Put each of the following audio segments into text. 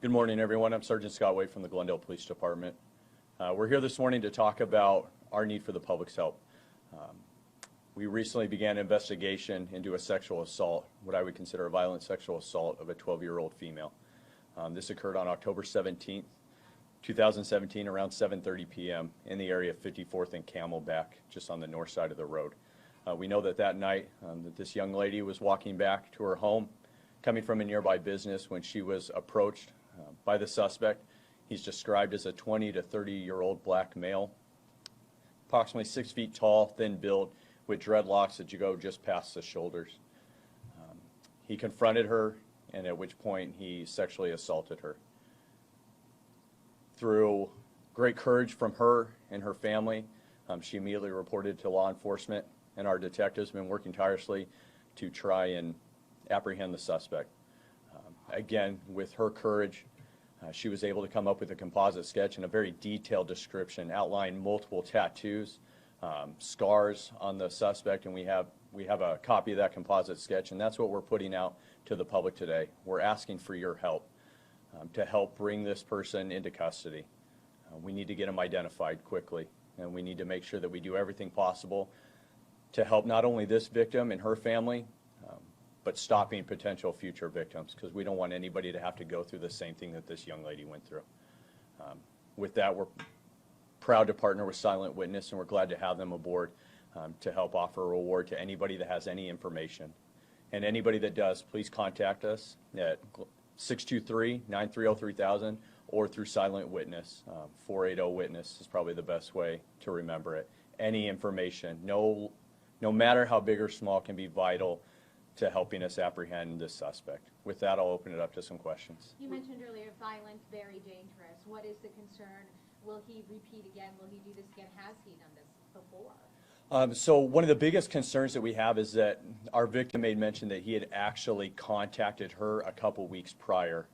Good morning, everyone. I'm Sergeant Scott Wade from the Glendale Police Department. We're here this morning to talk about our need for the public's help. We recently began an investigation into a sexual assault, what I would consider a violent sexual assault of a 12-year-old female. This occurred on October 17th, 2017, around 7:30 p.m. in the area of 54th and Camelback, just on the north side of the road. We know that night that this young lady was walking back to her home, coming from a nearby business, when she was approached by the suspect. He's described as a 20 to 30-year-old black male, approximately 6 feet tall, thin built, with dreadlocks that you go just past the shoulders. He confronted her, and at which point he sexually assaulted her. Through great courage from her and her family, she immediately reported to law enforcement, and our detectives have been working tirelessly to try and apprehend the suspect. Again, with her courage, she was able to come up with a composite sketch and a very detailed description, outlining multiple tattoos, scars on the suspect, and we have a copy of that composite sketch, and that's what we're putting out to the public today. We're asking for your help to help bring this person into custody. We need to get him identified quickly, and we need to make sure that we do everything possible to help not only this victim and her family, but stopping potential future victims, because we don't want anybody to have to go through the same thing that this young lady went through. With that, we're proud to partner with Silent Witness, and we're glad to have them aboard to help offer a reward to anybody that has any information. And anybody that does, please contact us at 623-930-3000 or through Silent Witness. 480-WITNESS is probably the best way to remember it. Any information, no matter how big or small, can be vital to helping us apprehend this suspect. With that, I'll open it up to some questions. You mentioned earlier violent, very dangerous. What is the concern? Will he repeat again? Will he do this again? Has he done this before? So one of the biggest concerns that we have is that our victim made mention that he had actually contacted her a couple weeks prior.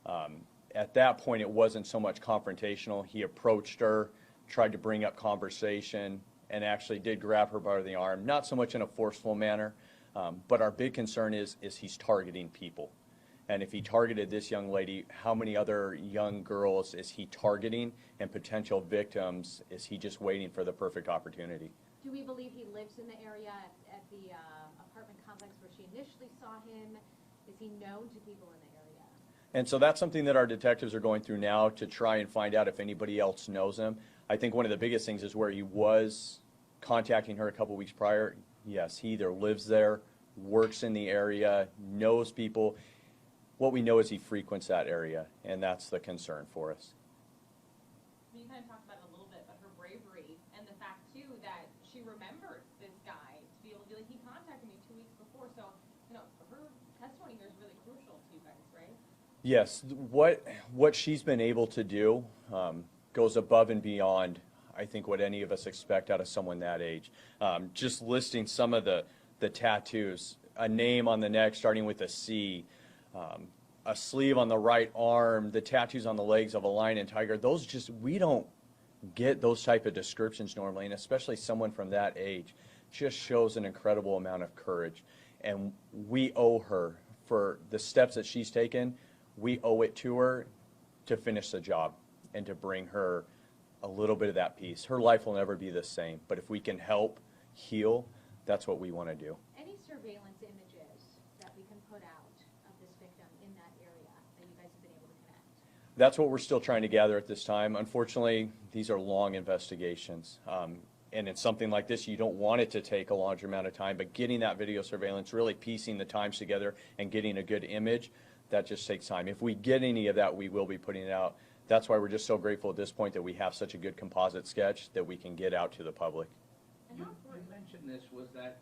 At that point, it wasn't so much confrontational. He approached her, tried to bring up conversation, and actually did grab her by the arm, not so much in a forceful manner, but our big concern is he's targeting people. And if he targeted this young lady, how many other young girls is he targeting, and potential victims is he just waiting for the perfect opportunity? Do we believe he lives in the area at the apartment complex where she initially saw him? Is he known to people in the area? And so that's something that our detectives are going through now to try and find out if anybody else knows him. I think one of the biggest things is where he was contacting her a couple weeks prior. Yes, he either lives there, works in the area, knows people. What we know is he frequents that area, and that's the concern for us. You kind of talked about it a little bit, but her bravery and the fact, too, that she remembered this guy to be able to be like, he contacted me 2 weeks before. So, her testimony here is really crucial to you guys, right? Yes, what she's been able to do goes above and beyond, I think, what any of us expect out of someone that age. Just listing some of the tattoos, a name on the neck starting with a C, a sleeve on the right arm, the tattoos on the legs of a lion and tiger. Those just, we don't get those type of descriptions normally, and especially someone from that age just shows an incredible amount of courage. And we owe her, for the steps that she's taken, we owe it to her to finish the job and to bring her a little bit of that peace. Her life will never be the same, but if we can help heal, that's what we want to do. Any surveillance images that we can put out of this victim in that area that you guys have been able to connect? That's what we're still trying to gather at this time. Unfortunately, these are long investigations. And in something like this, you don't want it to take a larger amount of time, but getting that video surveillance, really piecing the times together and getting a good image, that just takes time. If we get any of that, we will be putting it out. That's why we're just so grateful at this point that we have such a good composite sketch that we can get out to the public. You mentioned this, was that,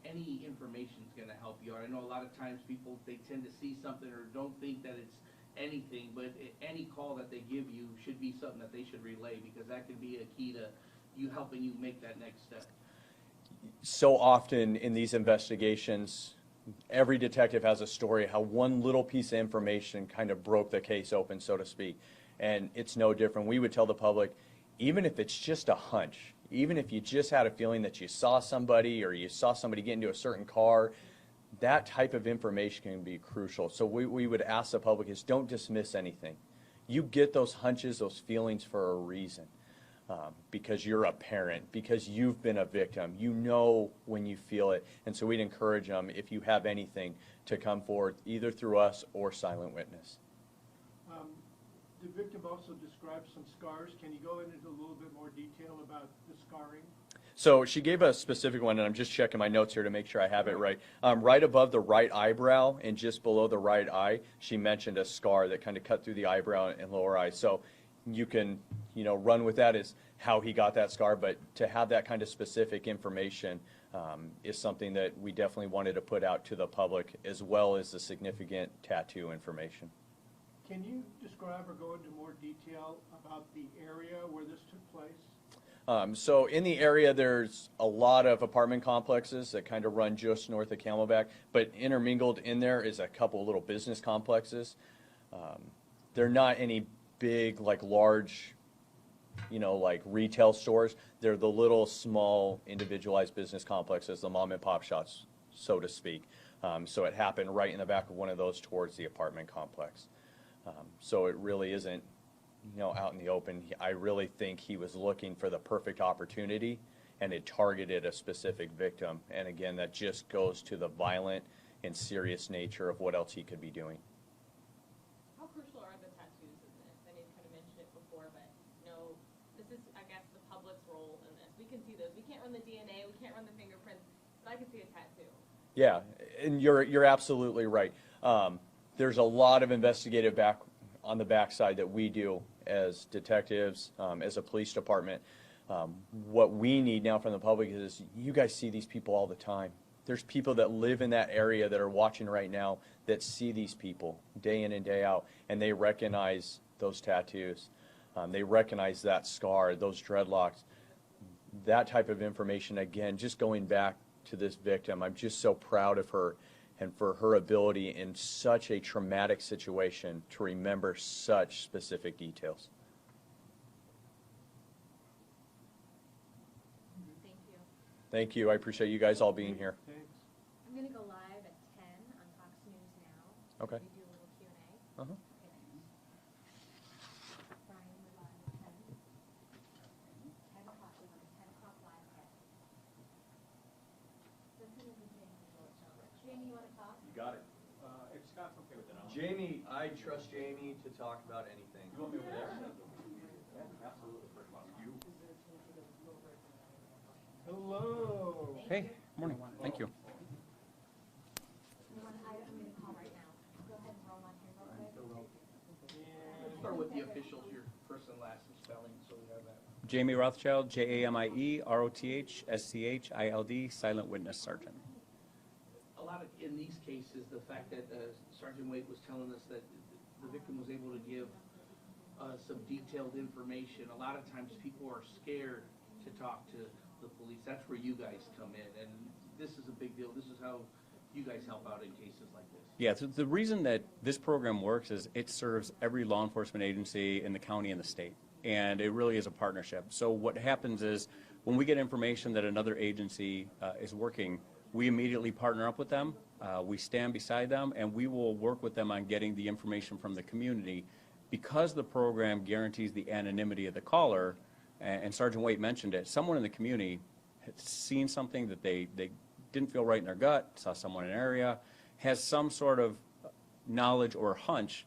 any information is going to help you. I know a lot of times people, they tend to see something or don't think that it's anything, but any call that they give you should be something that they should relay, because that could be a key to you helping you make that next step. So often in these investigations, every detective has a story how one little piece of information kind of broke the case open, so to speak. And it's no different. We would tell the public, even if it's just a hunch, even if you just had a feeling that you saw somebody or you saw somebody get into a certain car, that type of information can be crucial. So we would ask the public is don't dismiss anything. You get those hunches, those feelings for a reason. Because you're a parent, because you've been a victim. You know when you feel it. And so we'd encourage them, if you have anything, to come forward either through us or Silent Witness. The victim also described some scars. Can you go into a little bit more detail about the scarring? So she gave a specific one, and I'm just checking my notes here to make sure I have it right. Right above the right eyebrow and just below the right eye, she mentioned a scar that kind of cut through the eyebrow and lower eye. So you can, run with that as how he got that scar, but to have that kind of specific information is something that we definitely wanted to put out to the public, as well as the significant tattoo information. Can you describe or go into more detail about the area where this took place? So in the area, there's a lot of apartment complexes that kind of run just north of Camelback, but intermingled in there is a couple little business complexes. They're not any big, large, retail stores. They're the little, small, individualized business complexes, the mom and pop shops, so to speak. So it happened right in the back of one of those towards the apartment complex. So it really isn't, out in the open. I really think he was looking for the perfect opportunity, and it targeted a specific victim. And again, that just goes to the violent and serious nature of what else he could be doing. How crucial are the tattoos in this? I know you kind of mentioned it before, but this is, I guess, the public's role in this. We can see those. We can't run the DNA, we can't run the fingerprints, but I can see a tattoo. Yeah, and you're absolutely right. There's a lot of investigative on the backside that we do as detectives, as a police department. What we need now from the public is, you guys see these people all the time. There's people that live in that area that are watching right now that see these people day in and day out, and they recognize those tattoos. They recognize that scar, those dreadlocks. That type of information, again, just going back to this victim, I'm just so proud of her and for her ability in such a traumatic situation to remember such specific details. Thank you. Thank you. I appreciate you guys all being here. Thanks. I'm gonna go live at 10 on Fox News now. Okay. We do a little Q&A. Uh-huh. Brian, we're live at 10. 10 o'clock, we're on a 10 o'clock live at. Jamie, you wanna talk? You got it. If Scott's okay with it, I'll. Jamie, I trust Jamie to talk about anything. You want me over there? Yeah, absolutely. You. Hello. Hey, morning. Thank you. I'm gonna call right now. Go ahead and roll on here real quick. Let's start with the officials, your first and last and spelling, so we have that. Jamie Rothschild, JamieRothschild, Silent Witness Sergeant. A lot of, in these cases, the fact that Sergeant Waite was telling us that the victim was able to give some detailed information. A lot of times people are scared to talk to the police. That's where you guys come in, and this is a big deal. This is how you guys help out in cases like this. Yeah, so the reason that this program works is it serves every law enforcement agency in the county and the state, and it really is a partnership. So what happens is, when we get information that another agency is working, we immediately partner up with them, we stand beside them, and we will work with them on getting the information from the community. Because the program guarantees the anonymity of the caller, and Sergeant Waite mentioned it, someone in the community had seen something that they didn't feel right in their gut, saw someone in an area, has some sort of knowledge or hunch,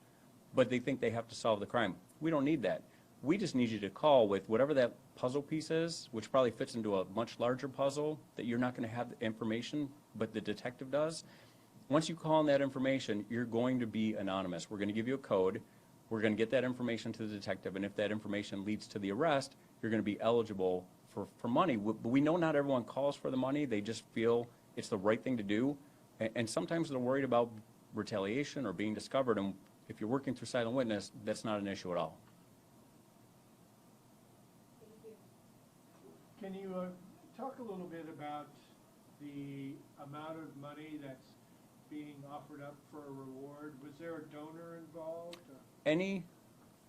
but they think they have to solve the crime. We don't need that. We just need you to call with whatever that puzzle piece is, which probably fits into a much larger puzzle that you're not going to have the information, but the detective does. Once you call on that information, you're going to be anonymous. We're going to give you a code. We're going to get that information to the detective, and if that information leads to the arrest, you're going to be eligible for money. But we know not everyone calls for the money. They just feel it's the right thing to do, and sometimes they're worried about retaliation or being discovered, and if you're working through Silent Witness, that's not an issue at all. Can you talk a little bit about the amount of money that's being offered up for a reward? Was there a donor involved? Any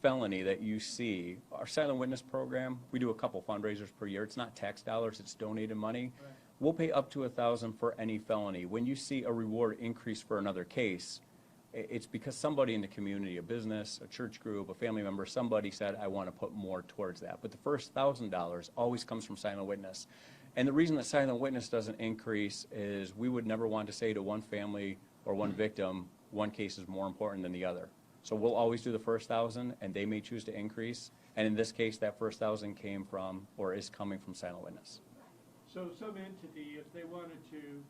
felony that you see, our Silent Witness program, we do a couple fundraisers per year. It's not tax dollars, it's donated money. Right. We'll pay up to $1,000 for any felony. When you see a reward increase for another case, it's because somebody in the community, a business, a church group, a family member, somebody said, I want to put more towards that. But the first $1,000 always comes from silent witness. And the reason that silent witness doesn't increase is we would never want to say to one family or one victim, one case is more important than the other. So we'll always do the first 1,000, and they may choose to increase. And in this case, that first 1,000 came from, or is coming from silent witness. So some entity, if they wanted to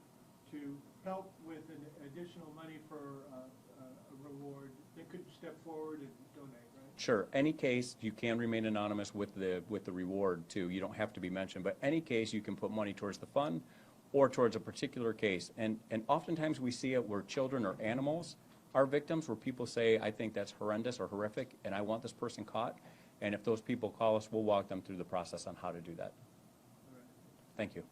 help with an additional money for a reward, they could step forward and donate, right? Sure. Any case, you can remain anonymous with the reward too. You don't have to be mentioned, but any case you can put money towards the fund or towards a particular case. And oftentimes we see it where children or animals are victims, where people say, I think that's horrendous or horrific, and I want this person caught. And if those people call us, we'll walk them through the process on how to do that. All right. Thank you.